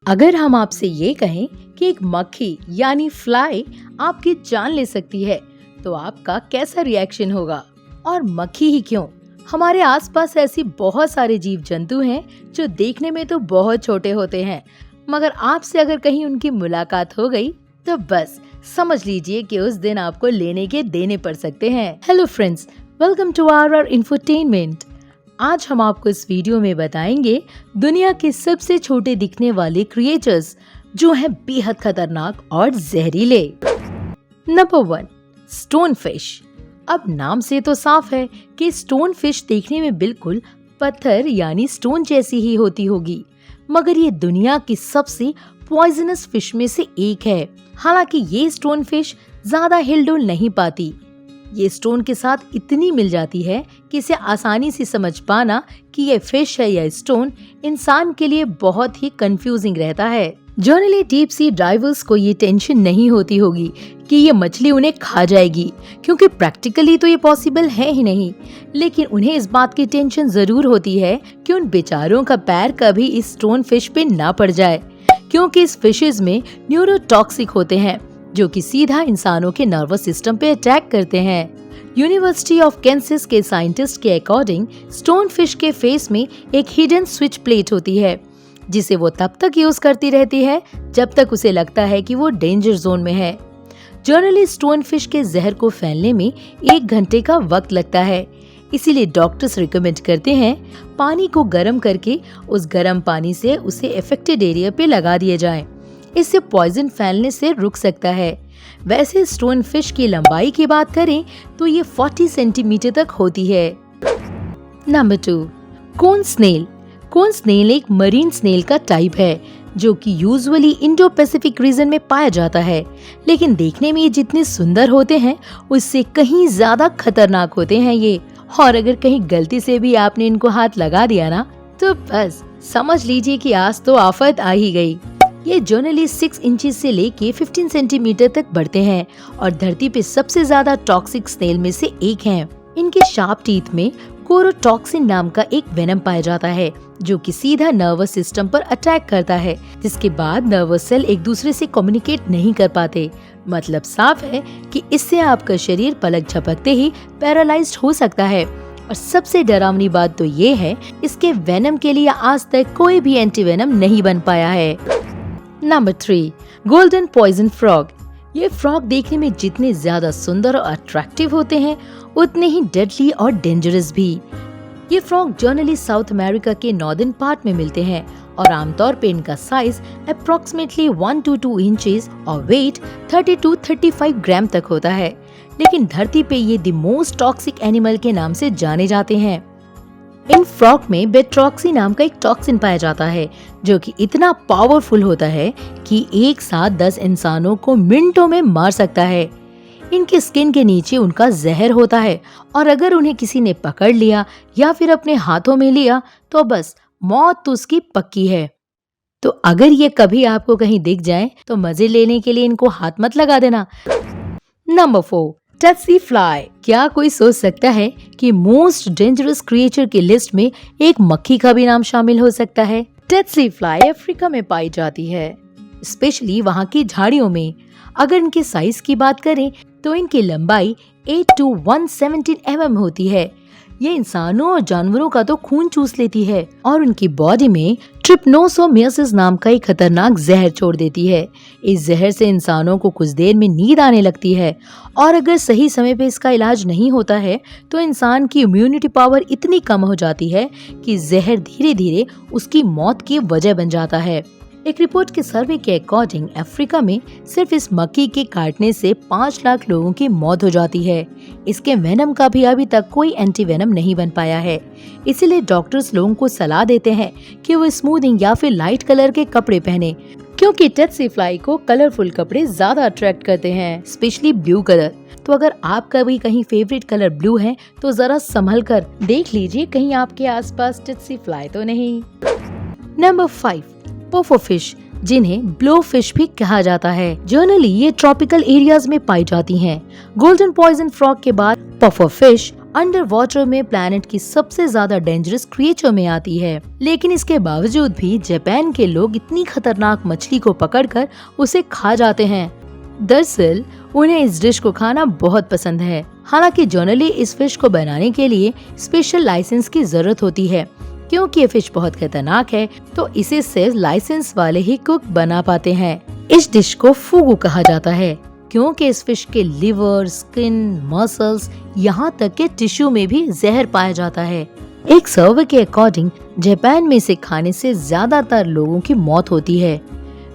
अगर हम आपसे ये कहें कि एक मक्खी यानी फ्लाई आपकी जान ले सकती है, तो आपका कैसा रिएक्शन होगा? और मक्खी ही क्यों, हमारे आसपास ऐसी बहुत सारे जीव जंतु हैं जो देखने में तो बहुत छोटे होते हैं, मगर आपसे अगर कहीं उनकी मुलाकात हो गई तो बस समझ लीजिए कि उस दिन आपको लेने के देने पड़ सकते हैं। Hello friends, welcome to our infotainment. आज हम आपको इस वीडियो में बताएंगे दुनिया के सबसे छोटे दिखने वाले क्रिएचर्स जो हैं बेहद खतरनाक और जहरीले। Number 1, stone fish. अब नाम से तो साफ है कि स्टोन फिश देखने में बिल्कुल पत्थर यानी स्टोन जैसी ही होती होगी, मगर ये दुनिया की सबसे पॉइजनस फिश में से एक है। हालांकि ये स्टोन फिश ज्यादा हिलडुल नहीं पाती। ये स्टोन के साथ इतनी मिल जाती है कि इसे आसानी से समझ पाना कि ये फिश है या स्टोन इंसान के लिए बहुत ही कंफ्यूजिंग रहता है। जनरली डीप सी डाइवर्स को ये टेंशन नहीं होती होगी कि ये मछली उन्हें खा जाएगी, क्योंकि प्रैक्टिकली तो ये पॉसिबल है ही नहीं। लेकिन उन्हें इस बात की टेंशन जरूर होती है कि उन बेचारों का पैर कभी इस स्टोन फिश पे ना पड़ जाए, क्योंकि इस फिशेज में न्यूरोटॉक्सिक होते हैं जो कि सीधा इंसानों के नर्वस सिस्टम पे अटैक करते हैं। यूनिवर्सिटी ऑफ कैंसस के साइंटिस्ट के अकॉर्डिंग स्टोन फिश के फेस में एक हिडन स्विच प्लेट होती है, जिसे वो तब तक यूज करती रहती है जब तक उसे लगता है कि वो डेंजर जोन में है। जनरली स्टोन फिश के जहर को फैलने में 1 घंटे का वक्त लगता है, इसीलिए डॉक्टर्स रिकमेंड करते हैं पानी को गर्म करके उस गर्म पानी से उसे अफेक्टेड एरिया पे लगा दिए जाएं। इससे पॉइजन फैलने से रुक सकता है। वैसे स्टोन फिश की लंबाई की बात करें तो ये 40 सेंटीमीटर तक होती है। नंबर 2, कोन स्नेल। कोन स्नेल एक मरीन स्नेल का टाइप है जो कि यूजुअली इंडो पैसिफिक रीजन में पाया जाता है, लेकिन देखने में ये जितने सुंदर होते हैं उससे कहीं ज्यादा खतरनाक होते हैं ये। और अगर कहीं गलती से भी आपने इनको हाथ लगा दिया ना, तो बस समझ लीजिए कि आज तो आफत आ ही गई। ये जनरली 6 इंचेस से लेके 15 सेंटीमीटर तक बढ़ते हैं और धरती पे सबसे ज्यादा टॉक्सिक स्नेल में से एक हैं। इनके शार्प टीथ में कोरोटॉक्सिन नाम का एक वेनम पाया जाता है जो कि सीधा नर्वस सिस्टम पर अटैक करता है, जिसके बाद नर्वस सेल एक दूसरे से कम्युनिकेट नहीं कर पाते। मतलब साफ है कि इससे आपका शरीर पलक झपकते ही पैरालाइज्ड हो सकता है। और सबसे डरावनी बात तो ये है, इसके वेनम के लिए आज तक कोई भी एंटी वेनम नहीं बन पाया है। Number 3, golden poison frog. ये फ्रॉग देखने में जितने ज्यादा सुंदर और अट्रैक्टिव होते हैं उतने ही डेडली और डेंजरस भी। ये फ्रॉग जनरली साउथ अमेरिका के नॉर्दर्न पार्ट में मिलते हैं और आमतौर पे इनका साइज अप्रोक्सीमेटली 1 to 2 इंचेस और वेट 30 to 35 ग्राम तक होता है। लेकिन धरती पे ये द मोस्ट टॉक्सिक एनिमल के नाम से जाने जाते हैं। इन फ्रॉग में बेट्रॉक्सी नाम का एक टॉक्सिन पाया जाता है जो कि इतना पावरफुल होता है कि एक साथ 10 इंसानों को मिनटों में मार सकता है। इनके स्किन के नीचे उनका जहर होता है और अगर उन्हें किसी ने पकड़ लिया या फिर अपने हाथों में लिया तो बस मौत तो उसकी पक्की है। तो अगर ये कभी आपको कहीं दिख जाए तो मजे लेने के लिए इनको हाथ मत लगा देना। Number 4, tsetse fly. क्या कोई सोच सकता है कि मोस्ट डेंजरस क्रिएचर की लिस्ट में एक मक्खी का भी नाम शामिल हो सकता है? टैट्सी फ्लाई अफ्रीका में पाई जाती है, स्पेशली वहाँ की झाड़ियों में। अगर इनके साइज की बात करें तो इनकी लंबाई 8 to 117 mm होती है। ये इंसानों और जानवरों का तो खून चूस लेती है और उनकी बॉडी में ट्रिप्नोसोमियासिस नाम का एक खतरनाक जहर छोड़ देती है। इस जहर से इंसानों को कुछ देर में नींद आने लगती है और अगर सही समय पे इसका इलाज नहीं होता है तो इंसान की इम्यूनिटी पावर इतनी कम हो जाती है कि जहर धीरे धीरे उसकी मौत की वजह बन जाता है। एक रिपोर्ट के सर्वे के अकॉर्डिंग अफ्रीका में सिर्फ इस मक्खी के काटने से 5 लाख लोगों की मौत हो जाती है। इसके वेनम का भी अभी तक कोई एंटी वेनम नहीं बन पाया है, इसीलिए डॉक्टर्स लोगों को सलाह देते हैं कि वो स्मूथिंग या फिर लाइट कलर के कपड़े पहने, क्योंकि टैट्सी फ्लाई को कलरफुल कपड़े ज्यादा अट्रैक्ट करते हैं, स्पेशली ब्लू कलर। तो अगर आपका भी कहीं फेवरेट कलर ब्लू है तो जरा संभल कर देख लीजिए कहीं आपके आसपास टैट्सी फ्लाई तो नहीं। नंबर 5, पफो फिश, जिन्हें ब्लो फिश भी कहा जाता है। जनरली ये ट्रॉपिकल एरियाज में पाई जाती हैं। गोल्डन पॉइजन फ्रॉग के बाद पफो फिश अंडर वाटर में प्लैनेट की सबसे ज्यादा डेंजरस क्रिएचर में आती है। लेकिन इसके बावजूद भी जापान के लोग इतनी खतरनाक मछली को पकड़कर उसे खा जाते हैं। दरअसल उन्हें इस डिश को खाना बहुत पसंद है। हालांकि जनरली इस फिश को बनाने के लिए स्पेशल लाइसेंस की जरूरत होती है। क्योंकि ये फिश बहुत खतरनाक है तो इसे सिर्फ लाइसेंस वाले ही कुक बना पाते हैं। इस डिश को फुगु कहा जाता है क्योंकि इस फिश के लिवर, स्किन, मसल्स, यहाँ तक के टिश्यू में भी जहर पाया जाता है। एक सर्वे के अकॉर्डिंग जापान में इसे खाने से ज्यादातर लोगों की मौत होती है।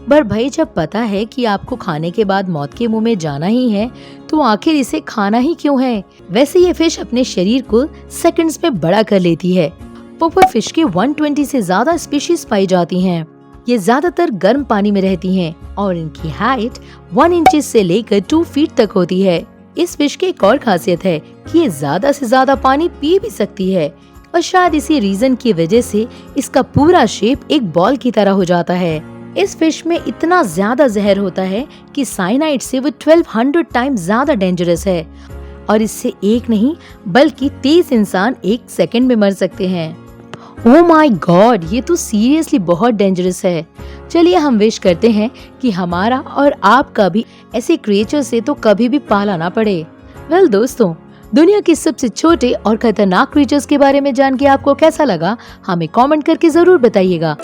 पर भाई जब पता है कि आपको खाने के बाद मौत के मुंह में जाना ही है तो आखिर इसे खाना ही क्यों है। वैसे ये फिश अपने शरीर को सेकंड्स में बड़ा कर लेती है। पोपो फिश के 120 से ज्यादा स्पीशीज पाई जाती हैं। ये ज्यादातर गर्म पानी में रहती हैं और इनकी हाइट 1 इंच से लेकर 2 फीट तक होती है। इस फिश की एक और खासियत है कि ये ज्यादा से ज्यादा पानी पी भी सकती है और शायद इसी रीजन की वजह से इसका पूरा शेप एक बॉल की तरह हो जाता है। इस फिश में इतना ज्यादा जहर होता है कि साइनाइड से वो 1200 टाइम्स ज्यादा डेंजरस है और इससे एक नहीं बल्कि 30 इंसान एक सेकंड में मर सकते हैं। ओह माय गॉड, ये तो सीरियसली बहुत डेंजरस है। चलिए हम विश करते हैं कि हमारा और आपका भी ऐसे क्रिएचर से तो कभी भी पाला ना पड़े। वेल दोस्तों, दुनिया के सबसे छोटे और खतरनाक क्रिएचर्स के बारे में जान के आपको कैसा लगा हमें कमेंट करके जरूर बताइएगा।